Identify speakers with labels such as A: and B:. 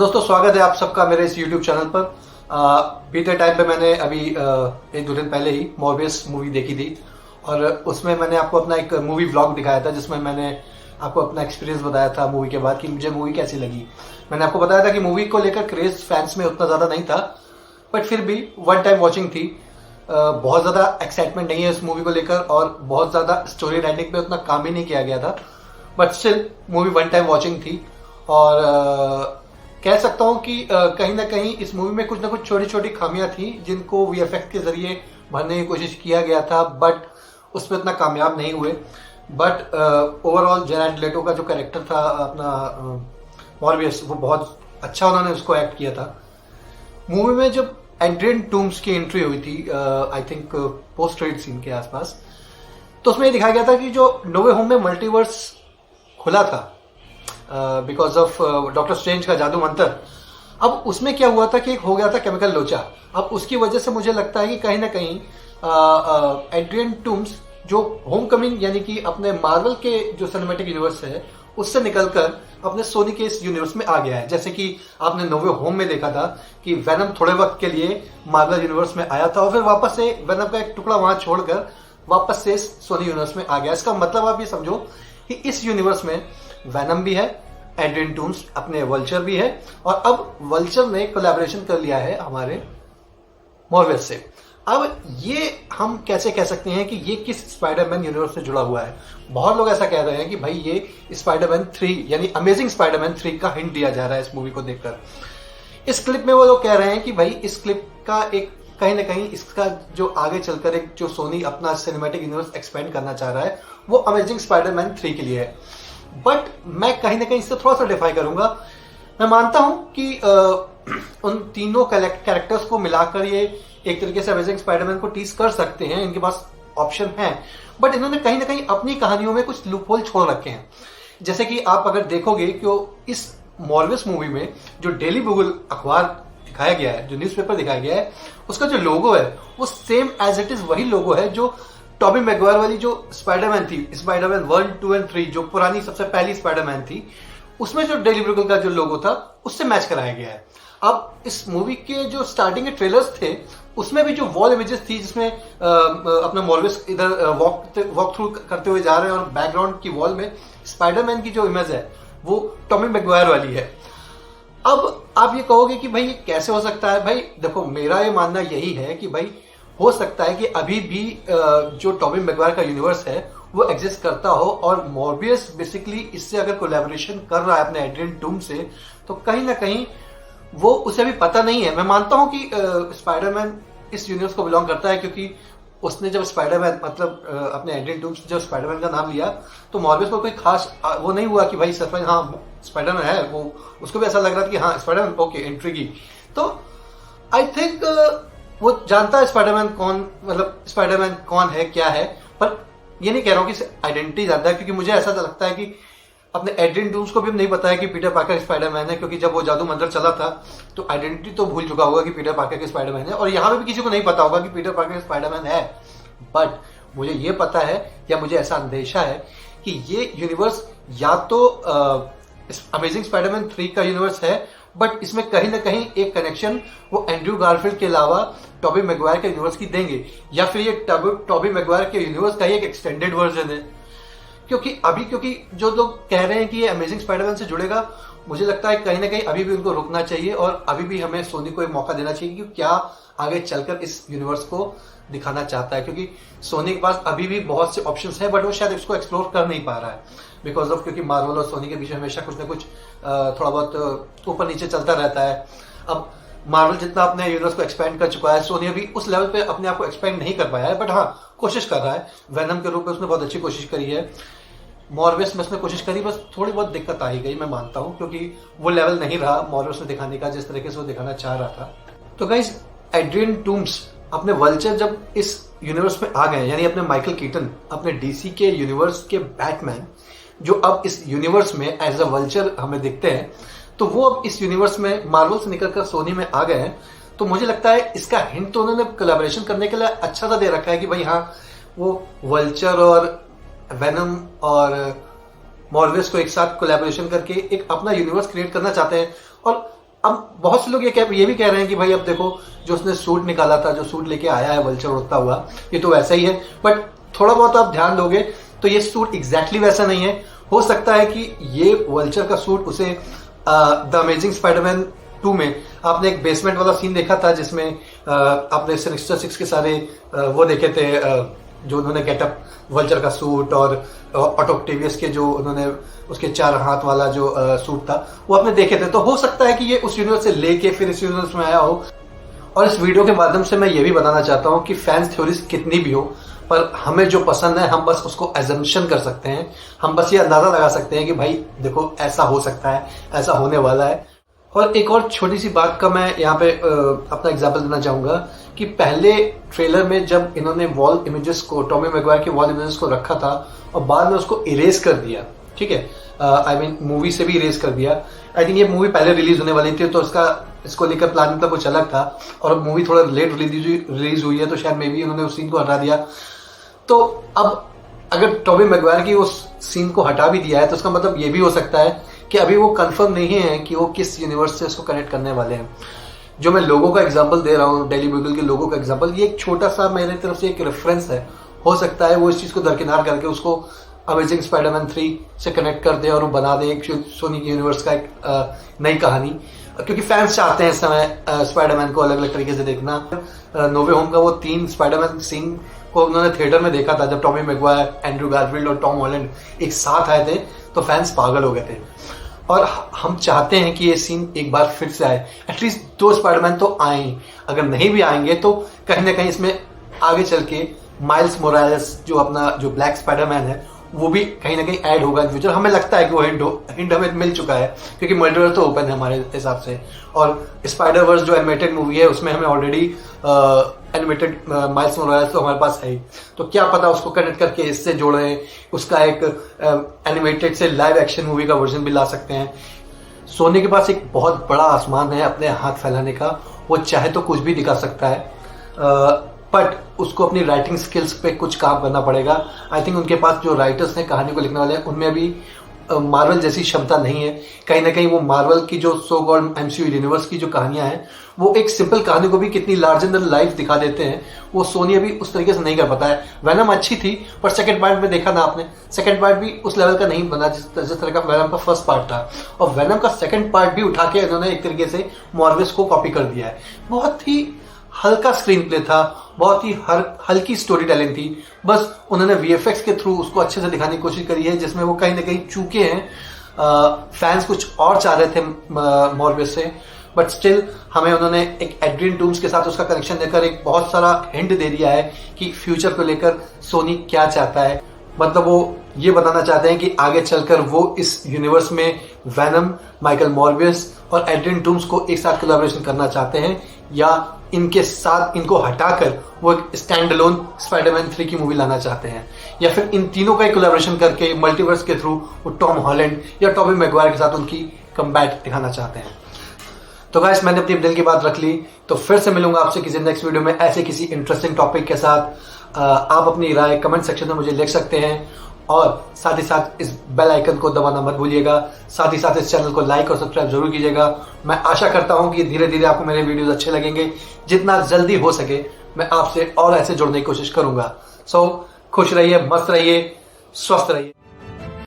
A: दोस्तों स्वागत है आप सबका मेरे इस YouTube चैनल पर। बीते टाइम पे मैंने अभी एक दो दिन पहले ही मॉर्बियस मूवी देखी थी और उसमें मैंने आपको अपना एक मूवी व्लॉग दिखाया था जिसमें मैंने आपको अपना एक्सपीरियंस बताया था मूवी के बाद कि मुझे मूवी कैसी लगी। मैंने आपको बताया था कि मूवी को लेकर क्रेज फैंस में उतना ज़्यादा नहीं था, बट फिर भी वन टाइम वॉचिंग थी। बहुत ज़्यादा एक्साइटमेंट नहीं है इस मूवी को लेकर और बहुत ज़्यादा स्टोरी राइटिंग पे उतना काम ही नहीं किया गया था, but still movie one time watching थी। और कह सकता हूं कि कहीं ना कहीं इस मूवी में कुछ ना कुछ छोटी छोटी खामियां थी जिनको वीएफएक्स के जरिए भरने की कोशिश किया गया था, बट उसमें इतना कामयाब नहीं हुए। बट ओवरऑल जेरेड लेटो का जो कैरेक्टर था अपना मॉर्बियस, वो बहुत अच्छा उन्होंने उसको एक्ट किया था। मूवी में जब एड्रियन टूम्स की एंट्री हुई थी I think post credit scene के आसपास, तो उसमें ये दिखाया गया था कि जो नो वे होम में मल्टीवर्स खुला था बिकॉज ऑफ डॉक्टर स्ट्रेंज का जादू मंत्र, अब उसमें क्या हुआ था कि एक हो गया था केमिकल लोचा। अब उसकी वजह से मुझे लगता है कि कहीं ना कहीं एड्रियन टूम्स जो होम कमिंग यानी कि अपने मार्वल के जो सिनेमैटिक यूनिवर्स है उससे निकलकर अपने सोनी के इस यूनिवर्स में आ गया है। जैसे कि आपने नो वे होम में देखा था कि वेनम थोड़े वक्त के लिए मार्वल यूनिवर्स में आया था और फिर वापस से वेनम का एक टुकड़ा वहां छोड़कर वापस से सोनी यूनिवर्स में आ गया। इसका मतलब आप ये समझो कि इस यूनिवर्स में वेनम भी है, एड्रियन टूम्स अपने वल्चर भी है और अब वल्चर ने कोलैबोरेशन कर लिया है हमारे मॉर्बियस से। अब ये हम कैसे कह सकते हैं कि ये किस स्पाइडरमैन यूनिवर्स से जुड़ा हुआ है? बहुत लोग ऐसा कह रहे हैं कि भाई ये स्पाइडरमैन 3 यानी अमेजिंग स्पाइडरमैन 3 का हिंट दिया जा रहा है इस मूवी को देखकर। इस क्लिप में वो लोग कह रहे हैं कि भाई इस क्लिप का एक कहीं ना कहीं इसका जो आगे चलकर एक जो सोनी अपना सिनेमैटिक यूनिवर्स एक्सपेंड करना चाह रहा है वो अमेजिंग स्पाइडरमैन 3 के लिए है। बट मैं कहीं ना कहीं इससे थोड़ा सा डिफाई करूंगा। मैं मानता हूं कि उन तीनों कैरेक्टर्स को मिलाकर ये एक तरीके से अमेजिंग स्पाइडरमैन को टीज कर सकते हैं, इनके पास ऑप्शन है, बट इन्होंने कहीं ना कहीं अपनी कहानियों में कुछ लूप होल छोड़ रखे हैं। जैसे कि आप अगर देखोगे कि इस मॉर्बियस मूवी में जो डेली बुगल अखबार दिखाया गया है, जो न्यूज़पेपर दिखाया गया है, उसका जो लोगो है वो सेम एज इट इज वही लोगो है जो टॉबी मैगवायर वाली जो स्पाइडरमैन थी, स्पाइडरमैन 1, 2 और 3, जो पुरानी सबसे पहली स्पाइडरमैन थी, उसमें जो डेली ब्रुगल का जो लोगो था उससे मैच कराया गया है। अब इस मूवी के जो स्टार्टिंग के ट्रेलर्स थे उसमें भी जो वॉल इमेजेस थी जिसमें अपना मॉर्बियस इधर वॉक थ्रू करते हुए जा रहे हैं और बैकग्राउंड की वॉल में स्पाइडरमैन की जो इमेज है वो टॉमी मैगवायर वाली है। अब आप ये कहोगे कि भाई ये कैसे हो सकता है? भाई देखो, मेरा ये मानना यही है कि भाई हो सकता है कि अभी भी जो टॉबी मैगवायर का यूनिवर्स है वो एग्जिस्ट करता हो और मॉर्बियस बेसिकली इससे अगर कोलैबोरेशन कर रहा है अपने एड्रियन टूम से, तो कहीं ना कहीं वो उसे भी पता नहीं है। मैं मानता हूं कि स्पाइडरमैन इस यूनिवर्स को बिलोंग करता है क्योंकि उसने जब स्पाइडरमैन मतलब अपने एड्रियन टूम से जब स्पाइडरमैन का नाम लिया तो मॉर्बियस को कोई खास वो नहीं हुआ कि भाई सरप्राइज हाँ स्पाइडरमैन है, वो उसको भी ऐसा लग रहा था कि हाँ स्पाइडरमैन, ओके एंट्री की। तो आई थिंक वो जानता है स्पाइडरमैन कौन, मतलब स्पाइडरमैन कौन है क्या है, पर ये नहीं कह रहा हूं कि आइडेंटिटी जानता है, क्योंकि मुझे ऐसा लगता है कि अपने एड्रियन टूम्स को भी नहीं पता है कि पीटर पार्कर स्पाइडरमैन है, क्योंकि जब वो जादू मंदिर चला था तो आइडेंटिटी तो भूल चुका होगा कि पीटर पार्कर के स्पाइडरमैन है, और यहाँ पे भी किसी को नहीं पता होगा कि पीटर पार्कर स्पाइडरमैन है। बट मुझे ये पता है या मुझे ऐसा अंदेशा है कि ये यूनिवर्स या तो अमेजिंग स्पाइडरमैन 3 का यूनिवर्स है, बट इसमें कहीं ना कहीं एक कनेक्शन वो एंड्रू गारफील्ड के अलावा टॉबी मैगवायर के यूनिवर्स की देंगे, या फिर ये टॉबी मैगवायर के यूनिवर्स का ही एक एक्सटेंडेड वर्जन है। क्योंकि जो लोग कह रहे हैं कि ये अमेजिंग स्पाइडरमैन से जुड़ेगा, मुझे लगता है कहीं ना कहीं अभी भी उनको रुकना चाहिए और अभी भी हमें सोनी को एक मौका देना चाहिए कि क्या आगे चलकर इस यूनिवर्स को दिखाना चाहता है, क्योंकि सोनी के पास अभी भी बहुत से ऑप्शंस हैं बट वो शायद इसको एक्सप्लोर कर नहीं पा रहा है बिकॉज ऑफ क्योंकि मार्वल और सोनी के बीच में हमेशा कुछ ना कुछ थोड़ा बहुत ऊपर नीचे चलता रहता है। अब मार्वल जितना अपने यूनिवर्स को एक्सपेंड कर चुका है, सोनी अभी उस लेवल पे अपने आप को एक्सपेंड नहीं कर पाया है, बट हाँ कोशिश कर रहा है। वेनम के रूप में उसने बहुत अच्छी कोशिश करी है, मॉर्बियस में उसने कोशिश करी, बस थोड़ी बहुत दिक्कत आ ही गई मैं मानता हूँ, क्योंकि वो लेवल नहीं रहा मॉर्बियस में दिखाने का जिस तरीके से वो दिखाना चाह रहा था। तो गाइस, एड्रियन टूम्स अपने वल्चर जब इस यूनिवर्स में आ गए, यानी अपने माइकल कीटन अपने डीसी के यूनिवर्स के बैटमैन जो अब इस यूनिवर्स में एज अ वल्चर हमें दिखते हैं, तो वो अब इस यूनिवर्स में मार्वल से निकलकर सोनी में आ गए हैं। तो मुझे लगता है इसका हिंट तो उन्होंने कोलैबोरेशन करने के लिए अच्छा सा दे रखा है कि भाई हाँ वो वल्चर और वेनम और मॉर्बियस को एक साथ कोलैबोरेशन करके एक अपना यूनिवर्स क्रिएट करना चाहते हैं। और अब बहुत से लोग ये भी कह रहे हैं कि भाई अब देखो जो उसने सूट निकाला था, जो सूट लेके आया है वल्चर उड़ता हुआ, ये तो वैसा ही है। बट थोड़ा बहुत आप ध्यान दोगे तो ये सूट एग्जैक्टली वैसा नहीं है। हो सकता है कि ये वल्चर का सूट उसे द अमेजिंग स्पाइडरमैन 2 में आपने एक बेसमेंट वाला सीन देखा था जिसमें आपने सिनिस्टर 6 के सारे वो देखे थे, जो उन्होंने गेटअप वल्चर का सूट और ऑटो ऑक्टेवियस के जो उन्होंने उसके 4 हाथ वाला जो सूट था वो आपने देखे थे। तो हो सकता है कि ये उस यूनिवर्स से लेके फिर इस यूनिवर्स में आया हो। और इस वीडियो के माध्यम से मैं ये भी बताना चाहता हूँ कि फैंस थ्योरीज कितनी भी हो, पर हमें जो पसंद है हम बस उसको एजम्पशन कर सकते हैं। हम बस ये अंदाजा लगा सकते हैं कि भाई देखो ऐसा हो सकता है, ऐसा होने वाला है। और एक और छोटी सी बात का मैं यहाँ पे अपना एग्जांपल देना चाहूंगा कि पहले ट्रेलर में जब इन्होंने वॉल इमेजेस को, टॉमी मैगवायर के वॉल इमेजेस को रखा था और बाद में उसको इरेज कर दिया, ठीक है, आई मीन मूवी से भी इरेज कर दिया। आई थिंक ये मूवी पहले रिलीज होने वाली थी तो इसको लेकर प्लानिंग तो कुछ अलग था, और अब मूवी थोड़ा लेट रिलीज हुई है तो शायद मे बी उन्होंने उस सीन को हटा दिया। तो अब अगर टॉबी मैगवायर की उस सीन को हटा भी दिया है तो उसका मतलब ये भी हो सकता है कि अभी वो कंफर्म नहीं है कि वो किस यूनिवर्स से इसको कनेक्ट करने वाले हैं। जो मैं लोगों का एग्जांपल दे रहा हूँ, डेली ब्यूगल के लोगों का एग्जांपल, ये एक छोटा सा मेरे तरफ से एक रेफरेंस है। हो सकता है वो इस चीज को दरकिनार करके उसको अमेजिंग स्पाइडरमैन 3 से कनेक्ट कर दे और वो बना दे एक सोनी यूनिवर्स का एक नई कहानी, क्योंकि फैंस चाहते हैं इस समय स्पाइडरमैन को अलग अलग तरीके से देखना। नो वे होम का वो 3 स्पाइडरमैन सीन को उन्होंने थिएटर में देखा था जब टॉमी मैगवायर, एंड्रू गारफील्ड और टॉम हॉलैंड एक साथ आए थे, तो फैंस पागल हो गए थे। और हम चाहते हैं कि ये सीन एक बार फिर से आए, एटलीस्ट 2 स्पाइडरमैन तो आए। अगर नहीं भी आएंगे तो कहीं ना कहीं इसमें आगे चल के माइल्स मोरालेस जो ब्लैक स्पाइडरमैन है वो भी कहीं ना कहीं ऐड होगा इन फ्यूचर। हमें लगता है कि वो हिंट हमें मिल चुका है क्योंकि मल्टीवर्स तो ओपन है हमारे हिसाब से, और स्पाइडर वर्स जो एनिमेटेड मूवी है उसमें हमें ऑलरेडी एनिमेटेड माइल्स मोरालेस तो हमारे पास है ही। तो क्या पता उसको कनेक्ट करके इससे जोड़ें, उसका एक एनिमेटेड से लाइव एक्शन मूवी का वर्जन भी ला सकते हैं। सोनी के पास एक बहुत बड़ा आसमान है अपने हाथ फैलाने का, वो चाहे तो कुछ भी दिखा सकता है, बट उसको अपनी राइटिंग स्किल्स पे कुछ काम करना पड़ेगा। आई थिंक उनके पास जो राइटर्स हैं, कहानी को लिखने वाले हैं, उनमें अभी मार्वल जैसी क्षमता नहीं है। कहीं ना कहीं वो मार्वल की जो सो कॉल्ड एमसीयू यूनिवर्स की जो कहानियां हैं वो एक सिंपल कहानी को भी कितनी लार्जर देन लाइफ दिखा देते हैं, वो सोनी अभी उस तरीके से नहीं कर पाता है। वेनम अच्छी थी पर सेकंड पार्ट में देखा ना आपने, सेकंड पार्ट भी उस लेवल का नहीं बना जिस तरह का वेनम का फर्स्ट पार्ट था। और वेनम का सेकंड पार्ट भी उठा के इन्होंने एक तरीके से मॉर्विस को कॉपी कर दिया है। बहुत ही हल्का स्क्रीन प्ले था, बहुत ही हल्की स्टोरी टेलिंग थी, बस उन्होंने वीएफएक्स के थ्रू उसको अच्छे से दिखाने की कोशिश करी है जिसमें वो कहीं ना कहीं चूके हैं। फैंस कुछ और चाह रहे थे मॉर्बियस से, बट स्टिल हमें उन्होंने एक एड्रियन टूम्स के साथ उसका कनेक्शन देकर एक बहुत सारा हिंट दे दिया है कि फ्यूचर को लेकर सोनी क्या चाहता है। मतलब वो ये बताना चाहते हैं कि आगे चलकर वो इस यूनिवर्स में वेनम, माइकल मॉर्बियस और एड्रियन टूम्स को एक साथ कोलैबोरेशन करना चाहते हैं, या इनके साथ इनको हटाकर वो एक स्टैंड अलोन स्पाइडरमैन 3 की मूवी लाना चाहते हैं, या फिर इन तीनों का एक कोलैबोरेशन करके मल्टीवर्स के थ्रू वो टॉम हॉलैंड या टॉबी मैगवायर के साथ उनकी कमबैक दिखाना चाहते हैं। तो गाइस, मैंने अपनी दिल की बात रख ली, तो फिर से मिलूंगा आपसे किसी नेक्स्ट वीडियो में ऐसे किसी इंटरेस्टिंग टॉपिक के साथ। आप अपनी राय कमेंट सेक्शन में मुझे लिख सकते हैं, और साथ ही साथ इस बेल आइकन को दबाना मत भूलिएगा। साथ ही साथ इस चैनल को लाइक और सब्सक्राइब जरूर कीजिएगा। मैं आशा करता हूं कि धीरे धीरे आपको मेरे वीडियोस अच्छे लगेंगे। जितना जल्दी हो सके मैं आपसे और ऐसे जुड़ने की कोशिश करूंगा। सो खुश रहिए, मस्त रहिए, स्वस्थ रहिए।